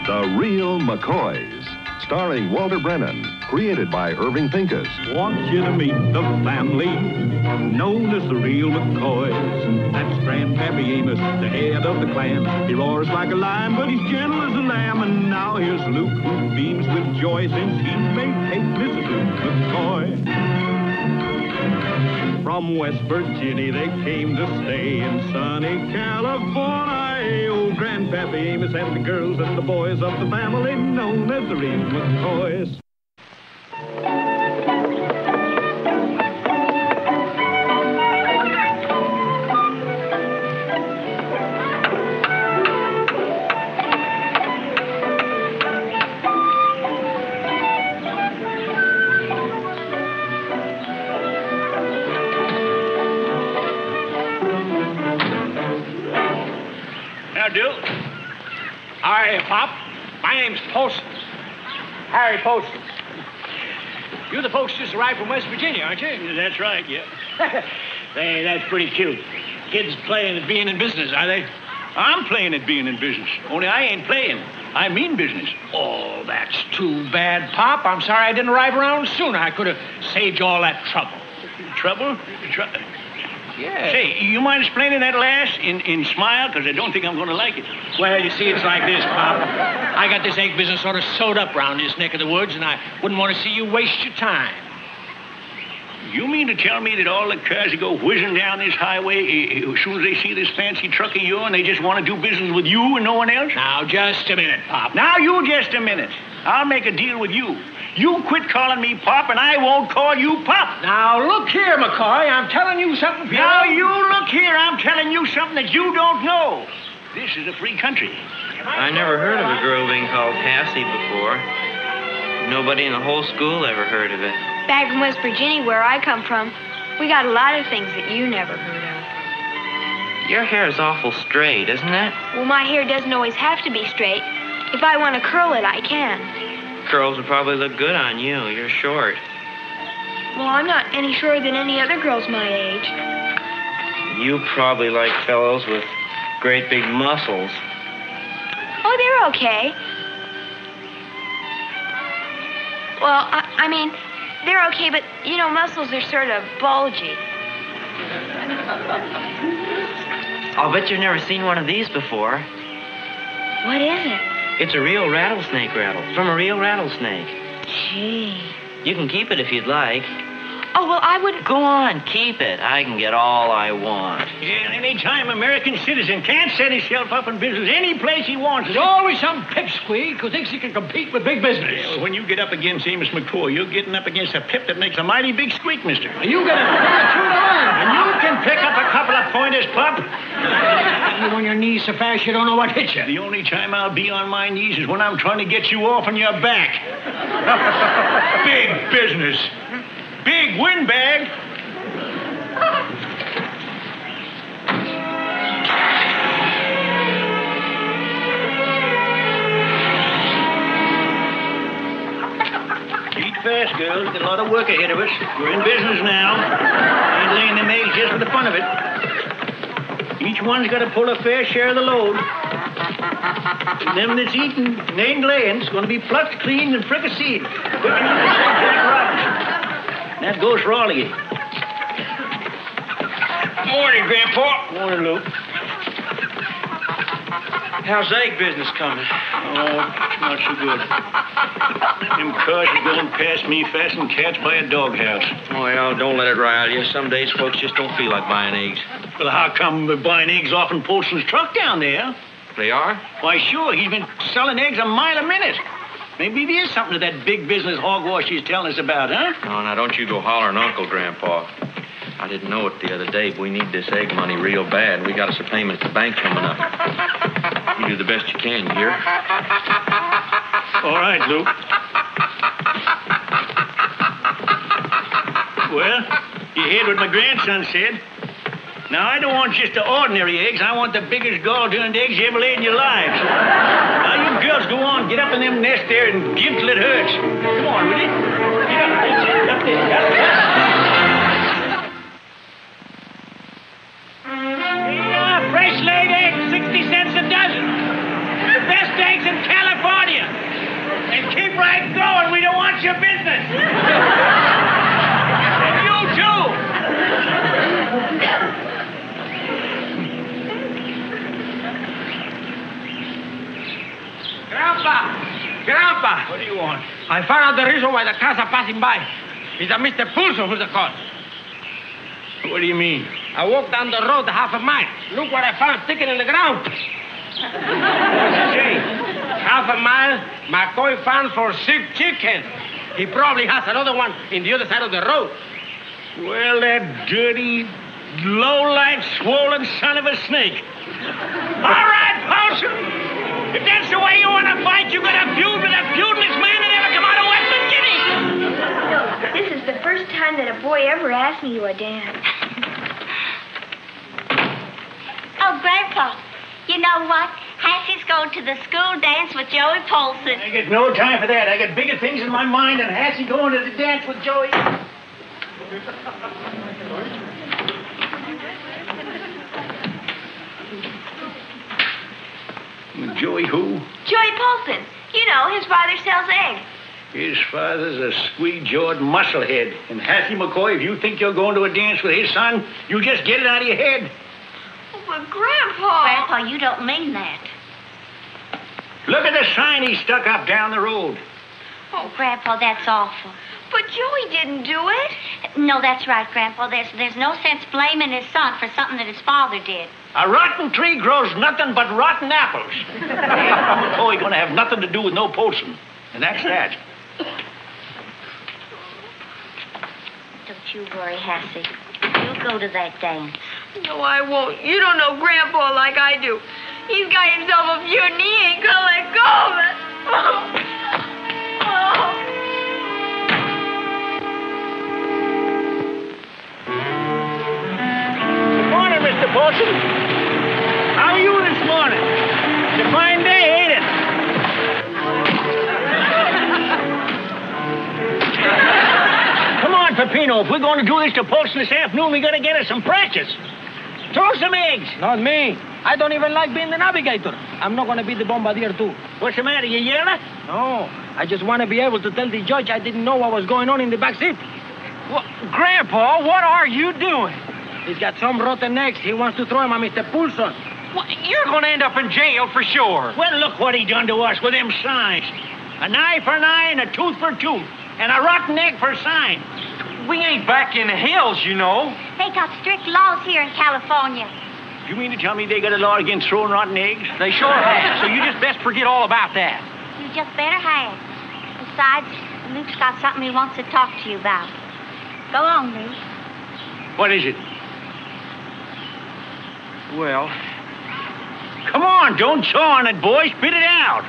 The Real McCoys, starring Walter Brennan, created by Irving Pincus. Want you to meet the family known as the Real McCoys. That's Grandpappy Amos, the head of the clan. He roars like a lion, but he's gentle as a lamb. And now here's Luke, who beams with joy since he made hate Mrs. Luke McCoy. From West Virginia, they came to stay in sunny California. Old Grandpappy Amos and the girls and the boys of the family known as the Real McCoys. Do. Hi, Pop. My name's Poston. Harry Poston. You're the folks just arrived from West Virginia, aren't you? That's right, yeah. Hey, that's pretty cute. Kids playing at being in business, are they? I'm playing at being in business. Only I ain't playing. I mean business. Oh, that's too bad, Pop. I'm sorry I didn't arrive around sooner. I could have saved you all that trouble. Trouble? Yeah. Say, you mind explaining that last in smile? Because I don't think I'm going to like it. Well, you see, it's like this, Pop. I got this egg business sort of sewed up around this neck of the woods, and I wouldn't want to see you waste your time. You mean to tell me that all the cars that go whizzing down this highway, as soon as they see this fancy truck of yours, they just want to do business with you and no one else? Now, just a minute, Pop. Now, you just a minute. I'll make a deal with you. You quit calling me Pop, and I won't call you Pop. Now, look here, McCoy. I'm telling you something. Now, you look here. I'm telling you something that you don't know. This is a free country. I never heard of a girl being called Cassie before. Nobody in the whole school ever heard of it. Back in West Virginia, where I come from, we got a lot of things that you never heard of. Your hair's awful straight, isn't it? Well, my hair doesn't always have to be straight. If I want to curl it, I can. Curls would probably look good on you. You're short. Well, I'm not any shorter than any other girls my age. You probably like fellows with great big muscles. Oh, they're okay. Well, I mean, they're okay, but, you know, muscles are sort of bulgy. I'll bet you've never seen one of these before. What is it? It's a real rattlesnake rattle from a real rattlesnake. Gee. You can keep it if you'd like. Oh, well, I would... Go on, keep it. I can get all I want. Yeah, any time American citizen can't set himself up in business any place he wants. There's always some pipsqueak who thinks he can compete with big business. Yeah, when you get up against Amos McCoy, you're getting up against a pip that makes a mighty big squeak, mister. You got to through the line. And you can pick up a couple of pointers, pup. You on your knees so fast you don't know what hit you. The only time I'll be on my knees is when I'm trying to get you off on your back. Big business. Big windbag. Eat fast, girls. Got a lot of work ahead of us. We're in business now. Ain't laying them eggs just for the fun of it. Each one's got to pull a fair share of the load. And them that's eating and ain't laying is going to be plucked, cleaned, and fricasseed. Quick enough to say Jack Robinson. That goes for all of you. Morning, Grandpa. Morning, Luke. How's the egg business coming? Oh, not so good. Them cars are going past me faster cats by a doghouse. Well, don't let it rile you. Some days folks just don't feel like buying eggs. Well, how come we're buying eggs off in Polson's truck down there? They are? Why, sure. He's been selling eggs a mile a minute. Maybe there is something to that big business hogwash he's telling us about, huh? Oh, now, don't you go hollering Uncle, Grandpa. I didn't know it the other day, but we need this egg money real bad. We got us a payment at the bank coming up. You do the best you can, you hear? All right, Luke. Well, you heard what my grandson said. Now, I don't want just the ordinary eggs. I want the biggest gall-turned eggs you ever laid in your lives. Now, you girls go on. Get up in them nests there and give till it hurts. Come on, will you? Get up. That's it. Up there. Fresh-laid eggs, 60 cents a dozen. The best eggs in California. Grandpa! What do you want? I found out the reason why the cars are passing by. It's a Mr. Poulsen who's the cause. What do you mean? I walked down the road half a mile. Look what I found sticking in the ground. What does it say? Half a mile, McCoy found for sick chicken. He probably has another one in the other side of the road. Well, that dirty, low-life, swollen son of a snake. All right, Poulsen. If that's the way you want to fight, you got a feud with a feudless man that ever come out of West Virginia. No, this is the first time that a boy ever asked me to a dance. Oh, Grandpa, you know what? Hassie's going to the school dance with Joey Poulsen. I got no time for that. I got bigger things in my mind than Hassie going to the dance with Joey. Joey who? Joey Poulsen. You know, his father sells eggs. His father's a squeak-jawed musclehead. And Hassie McCoy, if you think you're going to a dance with his son, you just get it out of your head. Oh, but Grandpa... Grandpa, you don't mean that. Look at the sign he stuck up down the road. Oh, Grandpa, that's awful. But Joey didn't do it. No, that's right, Grandpa. There's no sense blaming his son for something that his father did. A rotten tree grows nothing but rotten apples. McCoy going to have nothing to do with no Poulsen. And that's that. Don't you worry, Hassie. You'll go to that dance. No, I won't. You don't know Grandpa like I do. He's got himself a feud and he ain't gonna let go of it. Good morning, Mr. Poulsen. How are you this morning? It's a fine day, ain't it? Come on, Peppino. If we're going to do this to Poulsen this afternoon, we got to get us some practice. Throw some eggs. Not me. I don't even like being the navigator. I'm not going to be the bombardier, too. What's the matter? You yelling? No, I just want to be able to tell the judge I didn't know what was going on in the back seat. Well, Grandpa, what are you doing? He's got some rotten eggs. He wants to throw him at Mr. Poulsen. Well, you're going to end up in jail for sure. Well, look what he done to us with them signs. An eye for an eye and a tooth for a tooth. And a rotten egg for a sign. We ain't back in the hills, you know. They got strict laws here in California. You mean to tell me they got a law against throwing rotten eggs? They sure have, so you just best forget all about that. You just better have. Besides, Luke's got something he wants to talk to you about. Go on, Luke. What is it? Well, Come on, don't chaw on it, boy. Spit it out.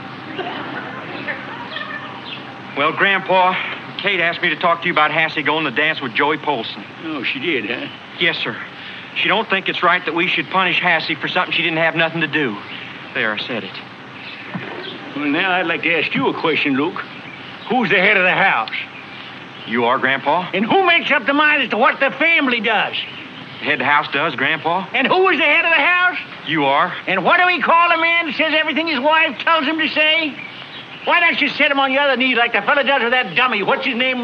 well, Grandpa, Kate asked me to talk to you about Hassie going to dance with Joey Poulsen. Oh, she did, huh? Yes, sir. She don't think it's right that we should punish Hassie for something she didn't have nothing to do. There, I said it. Well, now I'd like to ask you a question, Luke. Who's the head of the house? You are, Grandpa? And who makes up the mind as to what the family does? The head of the house does, Grandpa? And who is the head of the house? You are. And what do we call a man that says everything his wife tells him to say? Why don't you set him on your other knee like the fella does with that dummy? What's his name?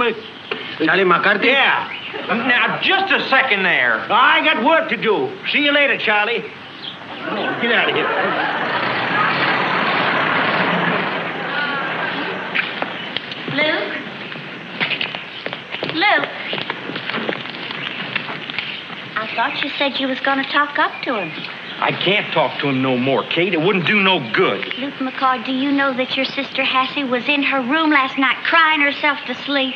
Charlie McCarthy? Yeah. Now, just a second there. I got work to do. See you later, Charlie. Oh, get out of here. Luke? Luke? I thought you said you was going to talk up to him. I can't talk to him no more, Kate. It wouldn't do no good. Luke McCoy, do you know that your sister Hassie was in her room last night crying herself to sleep?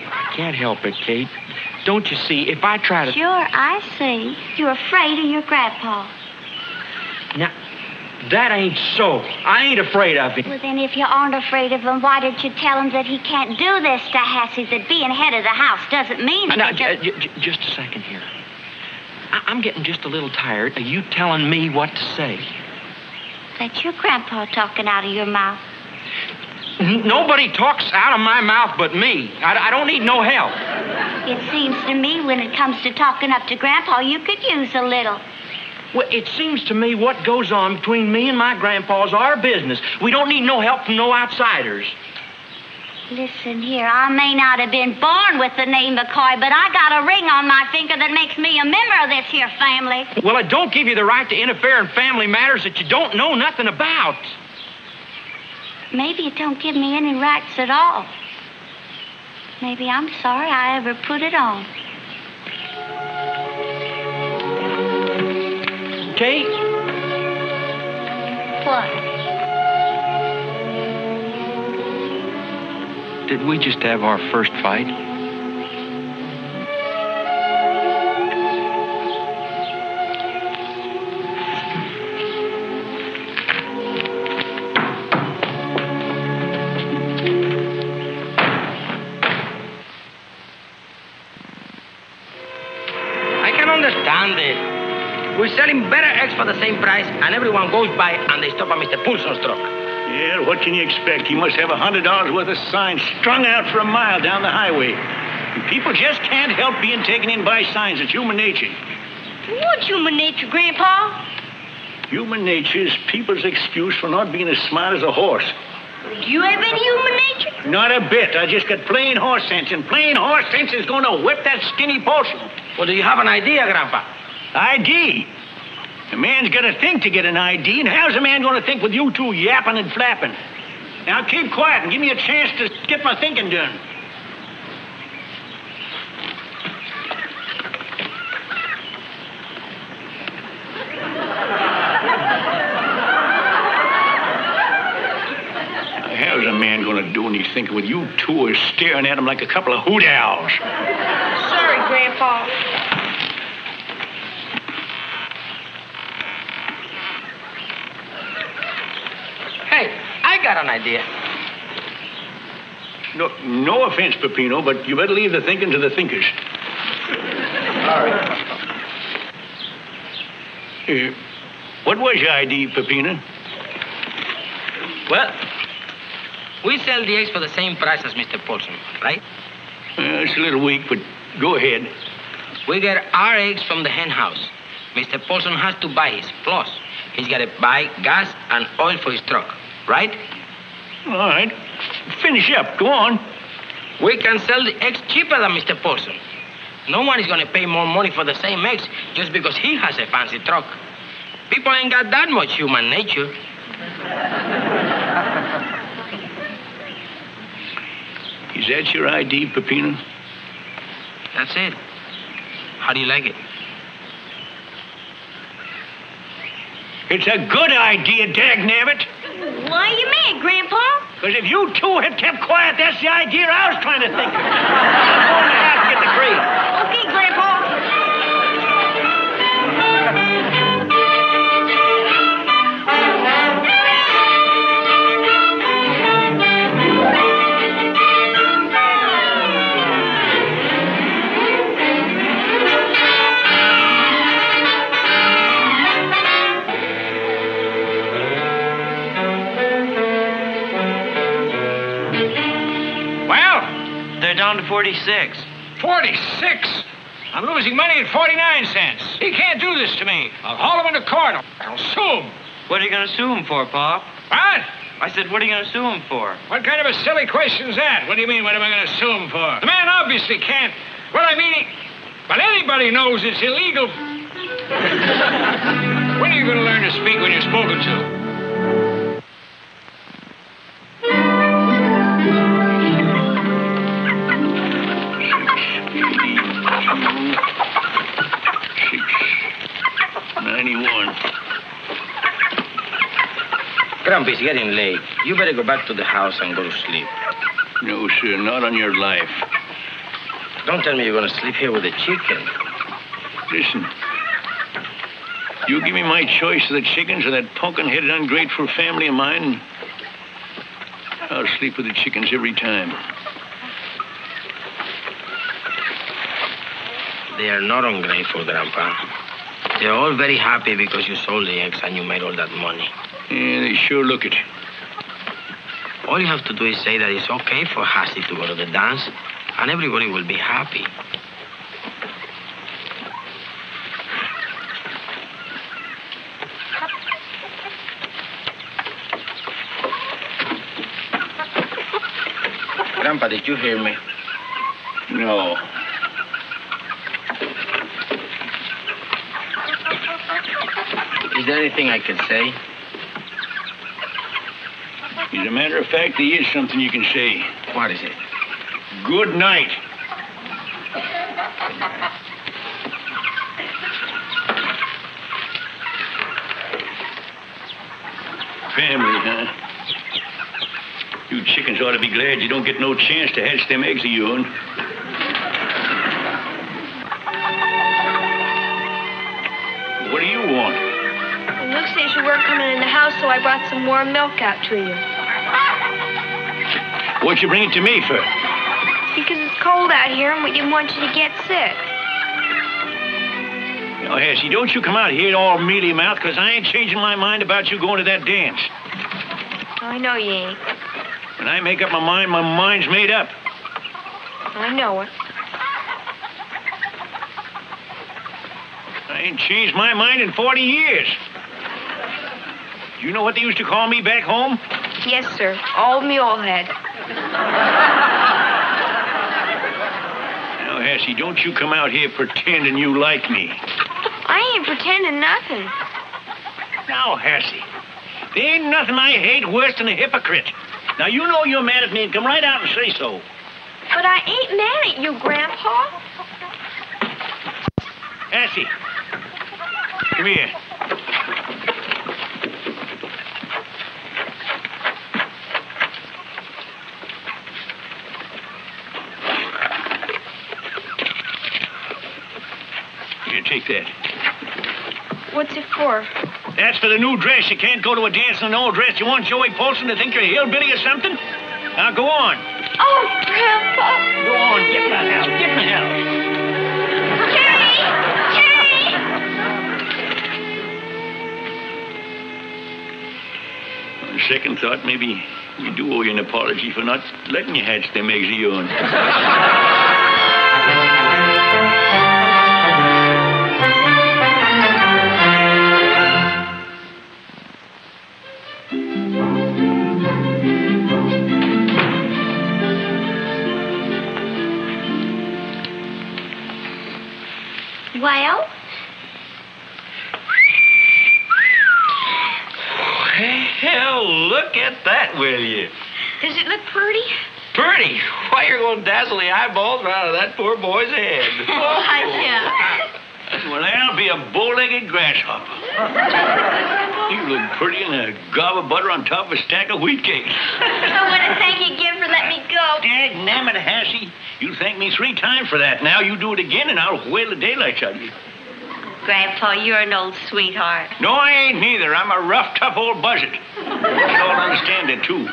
I can't help it, Kate. Don't you see, if I try to... Sure, I see. You're afraid of your grandpa. Now, that ain't so. I ain't afraid of him. Well, then, if you aren't afraid of him, why did you tell him that he can't do this to Hassie, that being head of the house doesn't mean... Now, just a second here. I'm getting just a little tired of you telling me what to say. That's your grandpa talking out of your mouth. Nobody talks out of my mouth but me. I don't need no help. It seems to me when it comes to talking up to Grandpa, you could use a little. Well, it seems to me what goes on between me and my grandpa's our business. We don't need no help from no outsiders. Listen here, I may not have been born with the name McCoy, but I got a ring on my finger that makes me a member of this here family. Well, it don't give you the right to interfere in family matters that you don't know nothing about. Maybe it don't give me any rights at all. Maybe I'm sorry I ever put it on. Kate? What? Did we just have our first fight? I can understand it. We're selling better eggs for the same price, and everyone goes by and they stop at Mr. Poulson's truck. Yeah, what can you expect? He must have $100 worth of signs strung out for a mile down the highway. And people just can't help being taken in by signs. It's human nature. What's human nature, Grandpa? Human nature is people's excuse for not being as smart as a horse. Do you have any human nature? Not a bit. I just got plain horse sense, and plain horse sense is going to whip that skinny Poulson. Well, do you have an idea, Grandpa? ID? A man's got to think to get an ID, and how's a man going to think with you two yapping and flapping? Now, keep quiet and give me a chance to get my thinking done. How's a man going to do when he's thinking with you two are staring at him like a couple of hoot owls? Sorry, Grandpa. Hey, I got an idea. No offense, Peppino, but you better leave the thinking to the thinkers. All right. What was your ID, Peppino? Well, we sell the eggs for the same price as Mr. Poulson, right? It's a little weak, but go ahead. We get our eggs from the hen house. Mr. Poulson has to buy his. Plus, he's got to buy gas and oil for his truck, right? All right. Finish up. Go on. We can sell the eggs cheaper than Mr. Poulson. No one is going to pay more money for the same eggs just because he has a fancy truck. People ain't got that much human nature. Is that your ID, Peppino? That's it. How do you like it? It's a good idea, dagnabbit. Why you mad, Grandpa? Because if you two had kept quiet, that's the idea I was trying to think of. I'm going to have to get the cream. Okay, Grandpa. Down to 46. 46? I'm losing money at 49 cents. He can't do this to me. I'll haul him into court. I'll sue him. What are you going to sue him for, Pop? What? I said, what are you going to sue him for? What kind of a silly question's that? What do you mean, what am I going to sue him for? The man obviously can't. Well, I mean, but anybody knows it's illegal. When are you going to learn to speak when you're spoken to? Grumpy's getting late. You better go back to the house and go to sleep. No, sir, not on your life. Don't tell me you're going to sleep here with the chicken. Listen, you give me my choice of the chickens or that pumpkin-headed, ungrateful family of mine, I'll sleep with the chickens every time. They are not ungrateful, Grandpa. They're all very happy because you sold the eggs and you made all that money. Yeah, they sure look it. All you have to do is say that it's okay for Hassie to go to the dance, and everybody will be happy. Grandpa, did you hear me? No. Is there anything I can say? As a matter of fact, there is something you can say. What is it? Good night. Family, huh? You chickens ought to be glad you don't get no chance to hatch them eggs of yourn. What do you want? Well, Luke says you weren't coming in the house, so I brought some warm milk out to you. What'd you bring it to me for? Because it's cold out here and we didn't want you to get sick. Now, Hassie, don't you come out here all mealy-mouthed, because I ain't changing my mind about you going to that dance. Oh, I know you ain't. When I make up my mind, my mind's made up. I know it. I ain't changed my mind in 40 years. Do you know what they used to call me back home? Yes, sir. Old Mulehead. Now, Hassie, don't you come out here pretending you like me. I ain't pretending nothing. Now, Hassie, there ain't nothing I hate worse than a hypocrite. Now, you know you're mad at me, and come right out and say so. But I ain't mad at you, Grandpa. Hassie, come here. Here, take that. What's it for? That's for the new dress. You can't go to a dance in an old dress. You want Joey Polson to think you're a hillbilly or something? Now, go on. Oh, Grandpa. Go on, get in the house. Get in the house. Jerry! On second thought, maybe we do owe you an apology for not letting you hatch them eggs of yourn. Well? Hell, look at that, will you? Does it look pretty? Pretty? Why, you're going to dazzle the eyeballs right out of that poor boy's head. Yeah. Well, I'll be a bow-legged grasshopper. You look pretty in a gob of butter on top of a stack of wheat cakes. I want to thank you again for letting me go. Dagnammit, Hassie. You thanked me 3 times for that. Now you do it again, and I'll whale the daylights out of you. Grandpa, you're an old sweetheart. No, I ain't neither. I'm a rough, tough old buzzard. You all understand it, too.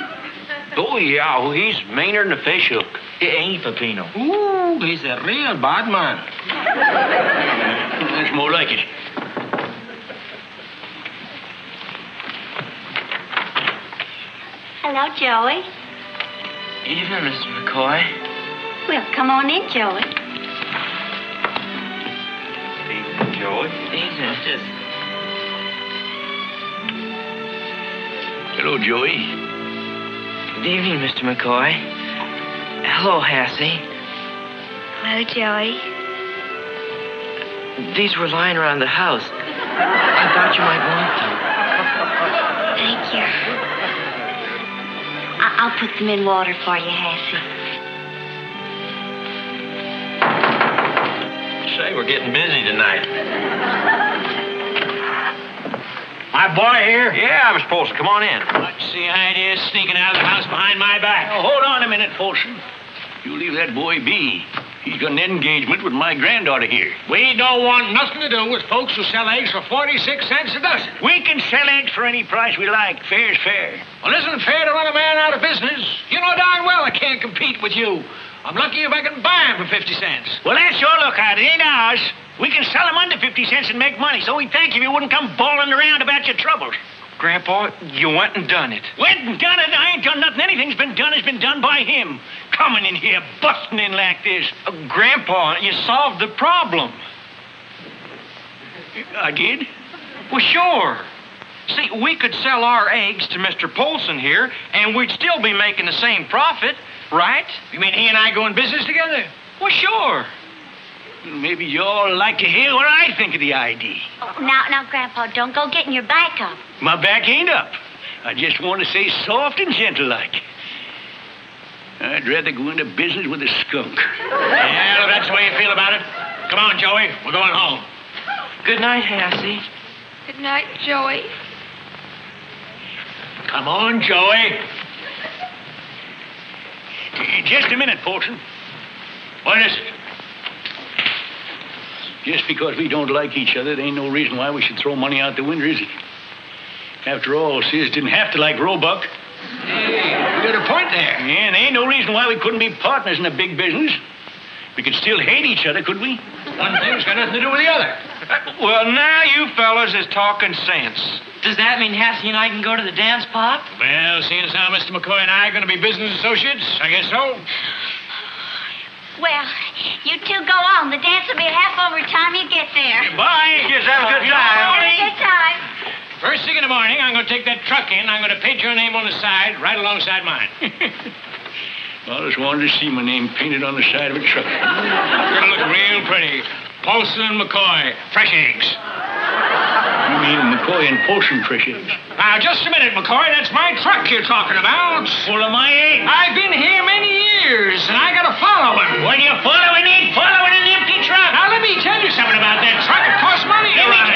Oh, yeah, well, he's meaner than a fish hook. It ain't Peppino. Ooh, he's a real bad man. That's more like it. Hello, Joey. Evening, Mr. McCoy. Well, come on in, Joey. Evening, Joey. Evening. Hello, Joey. Good evening, Mr. McCoy. Hello, Hassie. Hello, Joey. These were lying around the house. I thought you might want them. Thank you. I'll put them in water for you, Hassie. Say, we're getting busy tonight. My boy here? Yeah, Mr. Polson, come on in. What's the idea of sneaking out of the house behind my back? Now, hold on a minute, Folsom. You leave that boy be. He's got an engagement with my granddaughter here. We don't want nothing to do with folks who sell eggs for 46 cents a dozen. We can sell eggs for any price we like. Fair's fair. Well, isn't it fair to run a man out of business? You know darn well I can't compete with you. I'm lucky if I can buy him for 50 cents. Well, that's your lookout. It ain't ours. We can sell them under 50 cents and make money, so we'd thank you if you wouldn't come bawling around about your troubles. Grandpa, you went and done it. Went and done it? I ain't done nothing. Anything's been done has been done by him. Coming in here, busting in like this. Grandpa, you solved the problem. I did? Well, sure. See, we could sell our eggs to Mr. Polson here, and we'd still be making the same profit. Right? You mean he and I go in business together? Well, sure. Maybe you all like to hear what I think of the idea. Oh, now, Grandpa, don't go getting your back up. My back ain't up. I just want to say soft and gentle like. I'd rather go into business with a skunk. Yeah, if that's the way you feel about it. Come on, Joey. We're going home. Good night, Hassie. Good night, Joey. Come on, Joey. Just a minute, Paulson. What is it? Just because we don't like each other, there ain't no reason why we should throw money out the window, is it? After all, Sis didn't have to like Roebuck. Hey, you got a point there. Yeah, and there ain't no reason why we couldn't be partners in a big business. We could still hate each other, could we? One thing's got nothing to do with the other. Well, now you fellas is talking sense. Does that mean Hassie and I can go to the dance, Pop? Well, seeing as how Mr. McCoy and I are going to be business associates, I guess so. Well, you two go on. The dance will be half over time you get there. Bye. Yes, have a good Have time. a good time. First thing in the morning, I'm going to take that truck in. I'm going to paint your name on the side, right alongside mine. I just wanted to see my name painted on the side of a truck. It's going to look real pretty. Paulson and McCoy, fresh eggs. You mean McCoy and Paulson fresh eggs? Now, just a minute, McCoy. That's my truck you're talking about. Full of my eggs. I've been here many years, and I got to follow him. When you're following it, following an empty truck. Now, let me tell you something about that truck. It costs money to run.